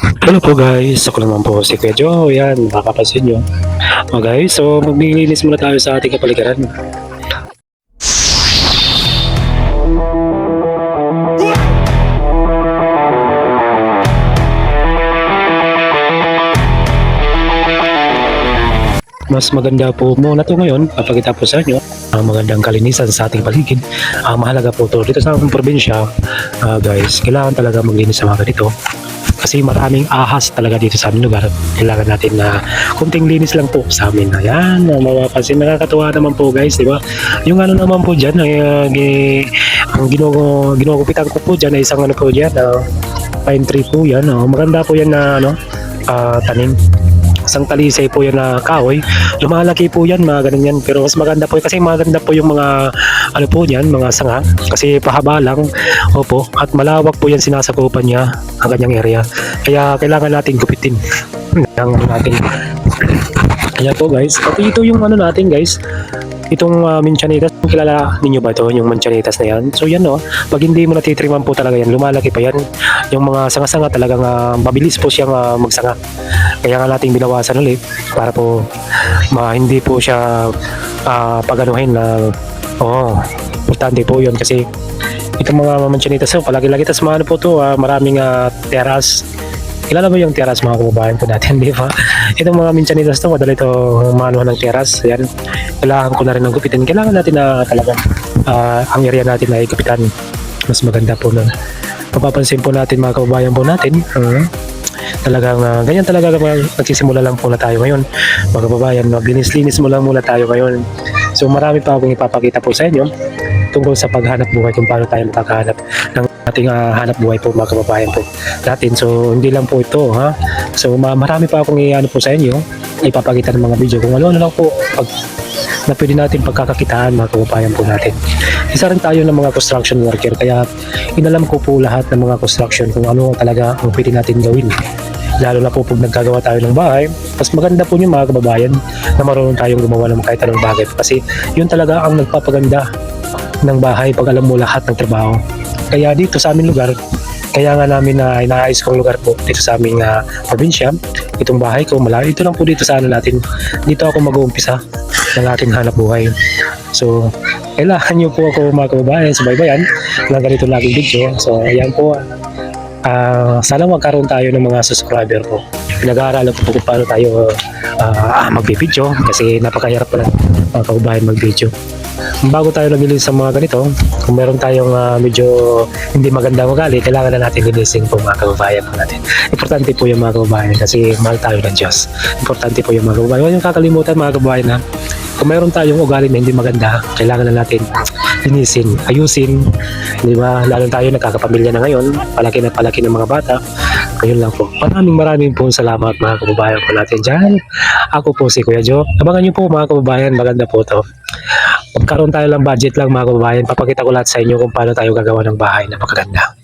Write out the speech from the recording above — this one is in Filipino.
Hello po guys, ako naman po si Kuya Joe, yan, makakapansin nyo. Guys, so maglilinis muna tayo sa ating kapaligiran. Mas maganda po muna to ngayon, papakita po sa inyo ang magandang kalinisan sa ating paligid. Mahalaga po to dito sa ating probinsya, guys, kailangan talaga maglinis sa mga ganito. Kasi maraming ahas talaga dito sa aming lugar. Kailangan natin na kunting linis lang po sa amin. Ayan, mapapansin, nakakatuwa naman po guys, di ba? Yung ano naman po dyan, ay, ang ginugupitan ko po dyan ay isang ano po dyan, pine tree po yan. Maganda po yan na tanim. Isang talisay po yan na kahoy. Lumalaki po yan, mga ganun yan. Pero mas maganda po kasi maganda po yung mga ano po yan, mga sanga. Kasi pahaba lang. Opo. At malawak po yan sinasakupan niya ang kanyang area. Kaya kailangan natin gupitin. Kailangan natin. Kaya po guys. Pati ito yung ano natin guys. Itong manchanitas, kilala ninyo ba ito, yung manchanitas na yan? So yan pag hindi mo natitriman po talaga yan, lumalaki pa yan. Yung mga sanga-sanga talagang mabilis po siyang magsanga. Kaya nga nating binawasan ulit para po hindi po siya paganuhin na importante po yun kasi itong mga manchanitas palagi-lagi tas mga ano po to maraming teras. Kilala mo yung teras mga kababayan po natin, di ba? Itong mga manchanitas to, madali ito manuhan ng teras. Yan, kailangan ko na rin ng gupitin. Kailangan natin na talaga ang area natin na igupitan. Mas maganda po nun. Mapapansin po natin mga kababayan po natin, talagang ganyan talaga nagsisimula lang po na tayo ngayon. Mga kababayan, maglinis-linis mo lang muna tayo ngayon. So marami pa akong ipapakita po sa inyo tungkol sa paghanap buhay kung paano tayo makakahanap ng ating hanap buhay po mga kababayan po natin. So hindi lang po ito So marami pa akong iano po sa inyo, ipapakita ng mga video kung ano lang po na pwede natin pagkakakitaan mga kababayan po natin. Isa rin tayo ng mga construction worker kaya inalam ko po lahat ng mga construction kung ano talaga ang pwede natin gawin. Lalo na po pag nagkagawa tayo ng bahay, mas maganda po yung mga kababayan na marunong tayong gumawa ng kahit anong bagay kasi yun talaga ang nagpapaganda ng bahay pag alam mo lahat ng trabaho. Kaya dito sa aming lugar, kaya nga namin na inaayos kong lugar po dito sa aming probinsya, itong bahay ko, ito lang po dito sa ano natin. Dito ako mag-uumpisa ng aking hanap buhay. So, kailangan nyo po ako mga kababayan, subaybayan ng ganito laging video. So, ayan po. Sana magkaroon tayo ng mga subscriber po. Pinag-aaralan po kung paano tayo mag-video kasi napakahirap pa lang mga kababayan mag-video. Bago tayo naglilinis sa mga ganito, kung meron tayong medyo hindi maganda ugali, kailangan na natin linisin po mga kababayan po natin. Importante po yung mga kababayan kasi mahal tayo ng Diyos. Importante po yung mga kababayan. Huwag yung kakalimutan mga kababayan na kung meron tayong ugali na hindi maganda, kailangan na natin linisin, ayusin, di ba? Lalo tayo nagkakapamilya na ngayon, palaki ng mga bata. Ayun lang po. Maraming po salamat mga kababayan po natin dyan. Ako po si Kuya Joe. Abangan nyo po mga kababayan, maganda po to. Magkaroon tayo lang budget lang mga kababayan, papakita ko lahat sa inyo kung paano tayo gagawa ng bahay na magaganda.